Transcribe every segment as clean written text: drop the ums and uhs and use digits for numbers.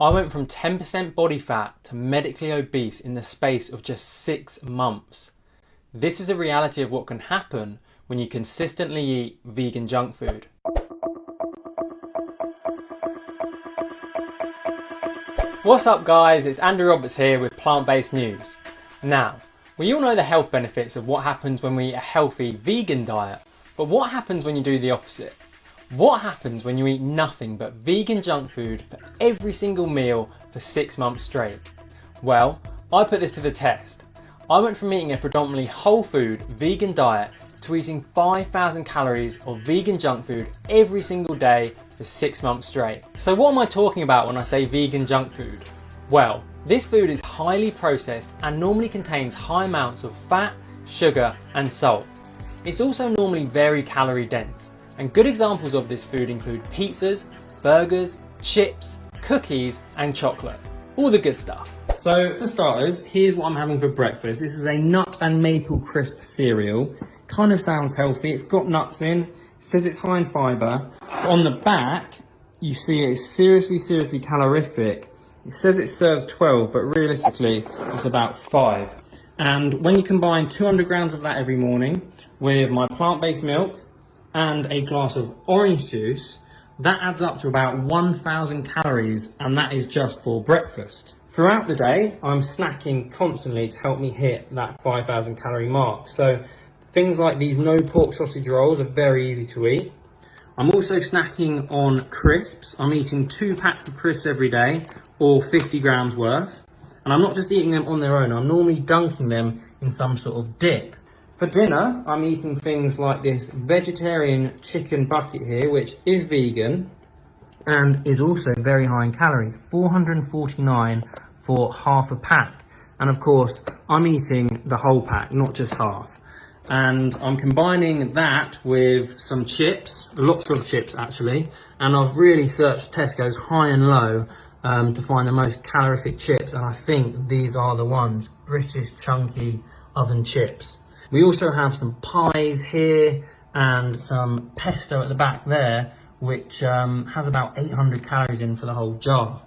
I went from 10% body fat to medically obese in the space of just 6 months. This is a reality of what can happen when you consistently eat vegan junk food. What's up guys, it's Andrew Roberts here with plant-based news. Now, we all know the health benefits of what happens when we eat a healthy vegan diet, but what happens when you do the opposite? What happens when you eat nothing but vegan junk food for every single meal for 6 months straight? Well, I put this to the test. I went from eating a predominantly whole food vegan diet to eating 5,000 calories of vegan junk food every single day for 6 months straight. So what am I talking about when I say vegan junk food? Well, this food is highly processed and normally contains high amounts of fat, sugar and salt. It's also normally very calorie dense, and good examples of this food include pizzas, burgers, chips, cookies and chocolate. All the good stuff. So for starters, here's what I'm having for breakfast. This is a nut and maple crisp cereal. Kind of sounds healthy. It's got nuts in. It says it's high in fibre. On the back, you see it's seriously calorific. It says it serves 12, but realistically, it's about 5. And when you combine 200 grams of that every morning with my plant-based milk and a glass of orange juice, that adds up to about 1,000 calories, and that is just for breakfast. Throughout the day, I'm snacking constantly to help me hit that 5,000 calorie mark. So things like these no pork sausage rolls are very easy to eat. I'm also snacking on crisps. I'm eating 2 packs of crisps every day, or 50 grams worth. And I'm not just eating them on their own, I'm normally dunking them in some sort of dip. For dinner, I'm eating things like this vegetarian chicken bucket here, which is vegan and is also very high in calories, 449 for half a pack. And of course, I'm eating the whole pack, not just half. And I'm combining that with some chips, lots of chips actually, and I've really searched Tesco's high and low to find the most calorific chips, and I think these are the ones, British chunky oven chips. We also have some pies here and some pesto at the back there, which has about 800 calories in for the whole jar.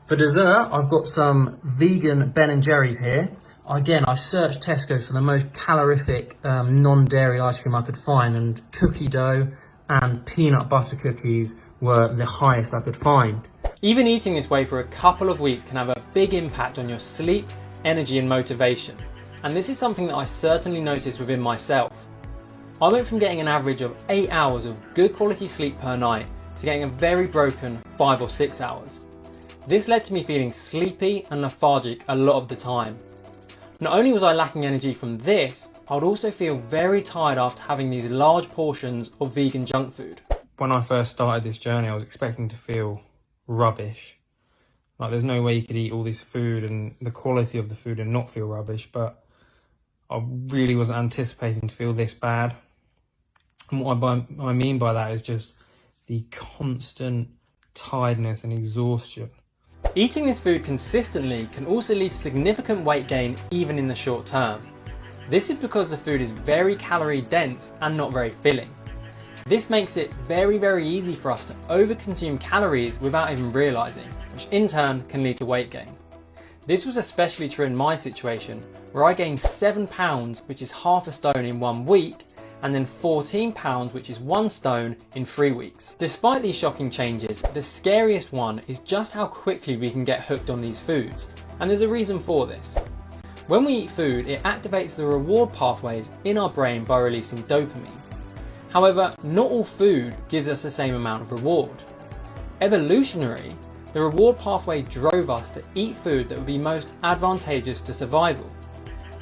For dessert, I've got some vegan Ben & Jerry's here. Again, I searched Tesco's for the most calorific non-dairy ice cream I could find, and cookie dough and peanut butter cookies were the highest I could find. Even eating this way for a couple of weeks can have a big impact on your sleep, energy and motivation. And this is something that I certainly noticed within myself. I went from getting an average of 8 hours of good quality sleep per night to getting a very broken 5 or 6 hours. This led to me feeling sleepy and lethargic a lot of the time. Not only was I lacking energy from this, I would also feel very tired after having these large portions of vegan junk food. When I first started this journey, I was expecting to feel rubbish. Like there's no way you could eat all this food and the quality of the food and not feel rubbish, but I really wasn't anticipating to feel this bad. And what I mean by that is just the constant tiredness and exhaustion. Eating this food consistently can also lead to significant weight gain even in the short term. This is because the food is very calorie dense and not very filling. This makes it very easy for us to overconsume calories without even realising, which in turn can lead to weight gain. This was especially true in my situation, where I gained 7 pounds, which is half a stone in 1 week, and then 14 pounds, which is 1 stone in 3 weeks. Despite these shocking changes, the scariest one is just how quickly we can get hooked on these foods. And there's a reason for this. When we eat food, it activates the reward pathways in our brain by releasing dopamine. However, not all food gives us the same amount of reward. Evolutionary, the reward pathway drove us to eat food that would be most advantageous to survival.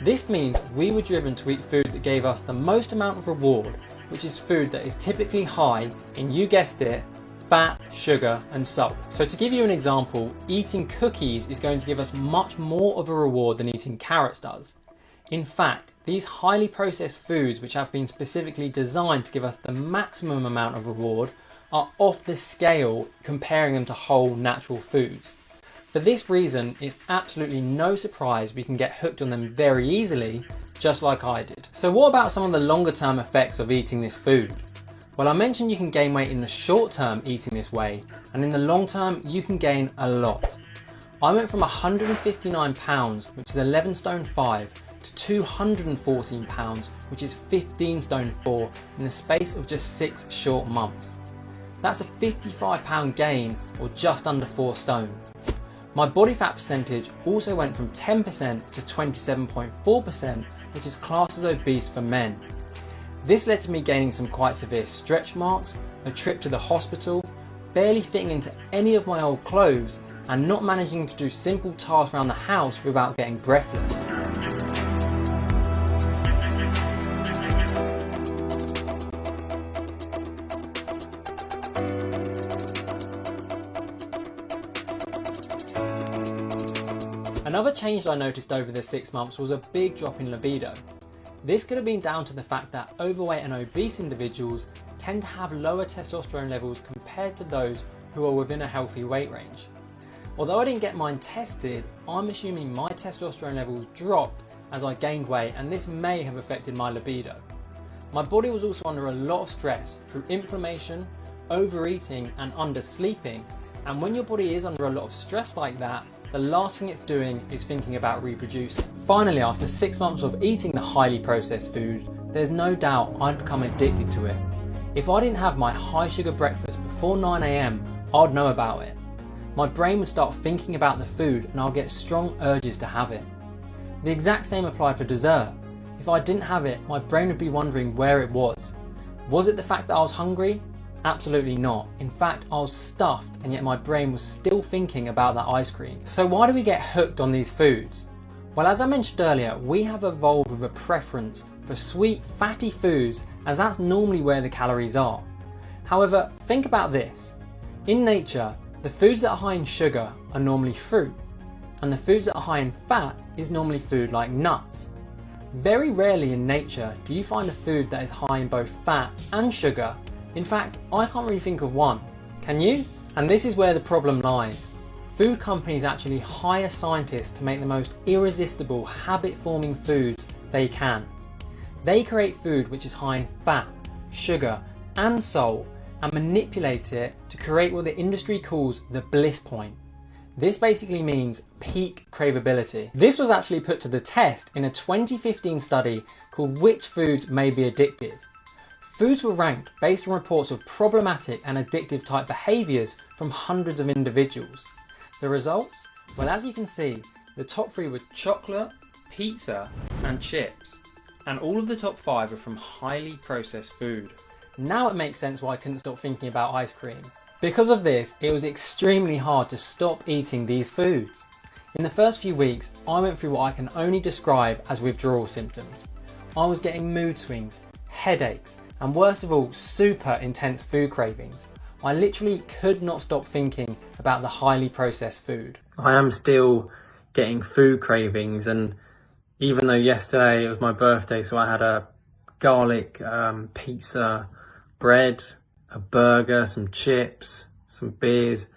This means we were driven to eat food that gave us the most amount of reward, which is food that is typically high in, you guessed it, fat, sugar and salt. So to give you an example, eating cookies is going to give us much more of a reward than eating carrots does. In fact, these highly processed foods, which have been specifically designed to give us the maximum amount of reward, are off the scale comparing them to whole natural foods. For this reason, it's absolutely no surprise we can get hooked on them very easily, just like I did. So what about some of the longer term effects of eating this food? Well, I mentioned you can gain weight in the short term eating this way, and in the long term you can gain a lot. I went from 159 pounds, which is 11 stone 5, to 214 pounds, which is 15 stone 4, in the space of just 6 short months. That's a 55 pound gain, or just under 4 stone. My body fat percentage also went from 10% to 27.4%, which is classed as obese for men. This led to me gaining some quite severe stretch marks, a trip to the hospital, barely fitting into any of my old clothes, and not managing to do simple tasks around the house without getting breathless. Another change that I noticed over the 6 months was a big drop in libido. This could have been down to the fact that overweight and obese individuals tend to have lower testosterone levels compared to those who are within a healthy weight range. Although I didn't get mine tested, I'm assuming my testosterone levels dropped as I gained weight, and this may have affected my libido. My body was also under a lot of stress through inflammation, overeating and undersleeping, and when your body is under a lot of stress like that, the last thing it's doing is thinking about reproducing. Finally, after 6 months of eating the highly processed food, there's no doubt I'd become addicted to it. If I didn't have my high sugar breakfast before 9 AM, I'd know about it. My brain would start thinking about the food and I'll get strong urges to have it. The exact same applied for dessert. If I didn't have it, my brain would be wondering where it was. Was it the fact that I was hungry? Absolutely not. In fact, I was stuffed and yet my brain was still thinking about that ice cream. So why do we get hooked on these foods? Well, as I mentioned earlier, we have evolved with a preference for sweet, fatty foods, as that's normally where the calories are. However, think about this. In nature, the foods that are high in sugar are normally fruit, and the foods that are high in fat is normally food like nuts. Very rarely in nature do you find a food that is high in both fat and sugar. In fact, I can't really think of one. Can you? And this is where the problem lies. Food companies actually hire scientists to make the most irresistible habit-forming foods they can. They create food which is high in fat, sugar and salt and manipulate it to create what the industry calls the bliss point. This basically means peak craveability. This was actually put to the test in a 2015 study called Which Foods May Be Addictive. Foods were ranked based on reports of problematic and addictive type behaviours from hundreds of individuals. The results? Well, as you can see, the top 3 were chocolate, pizza and chips. And all of the top 5 are from highly processed food. Now it makes sense why I couldn't stop thinking about ice cream. Because of this, it was extremely hard to stop eating these foods. In the first few weeks, I went through what I can only describe as withdrawal symptoms. I was getting mood swings, headaches, and worst of all, super intense food cravings. I literally could not stop thinking about the highly processed food. I am still getting food cravings, and even though yesterday it was my birthday, so I had a garlic pizza, bread, a burger, some chips, some beers.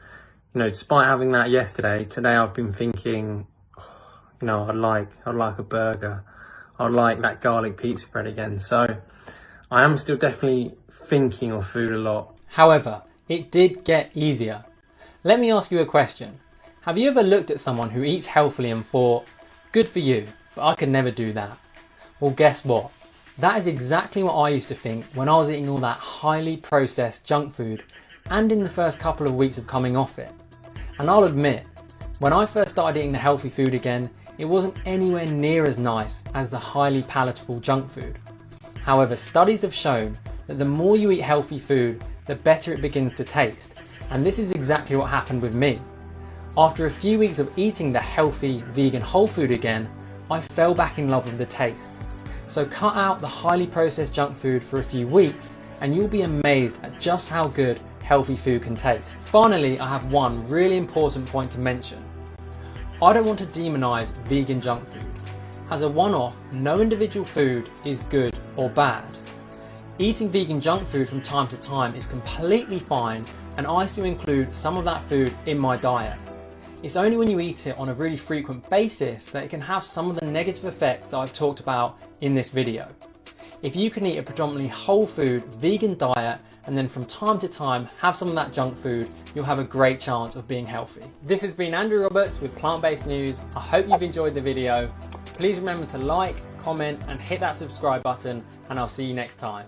You know, despite having that yesterday, today I've been thinking, you know, I'd like a burger. I'd like that garlic pizza bread again. So I am still definitely thinking of food a lot. However, it did get easier. Let me ask you a question. Have you ever looked at someone who eats healthily and thought, good for you, but I could never do that? Well, guess what? That is exactly what I used to think when I was eating all that highly processed junk food and in the first couple of weeks of coming off it. And I'll admit, when I first started eating the healthy food again, it wasn't anywhere near as nice as the highly palatable junk food. However, studies have shown that the more you eat healthy food, the better it begins to taste. And this is exactly what happened with me. After a few weeks of eating the healthy vegan whole food again, I fell back in love with the taste. So cut out the highly processed junk food for a few weeks and you'll be amazed at just how good healthy food can taste. Finally, I have one really important point to mention. I don't want to demonise vegan junk food. As a one-off, no individual food is good or bad. Eating vegan junk food from time to time is completely fine, and I still include some of that food in my diet. It's only when you eat it on a really frequent basis that it can have some of the negative effects that I've talked about in this video. If you can eat a predominantly whole food vegan diet and then from time to time have some of that junk food, you'll have a great chance of being healthy. This has been Andrew Roberts with Plant-Based News. I hope you've enjoyed the video. Please remember to like, comment and hit that subscribe button, and I'll see you next time.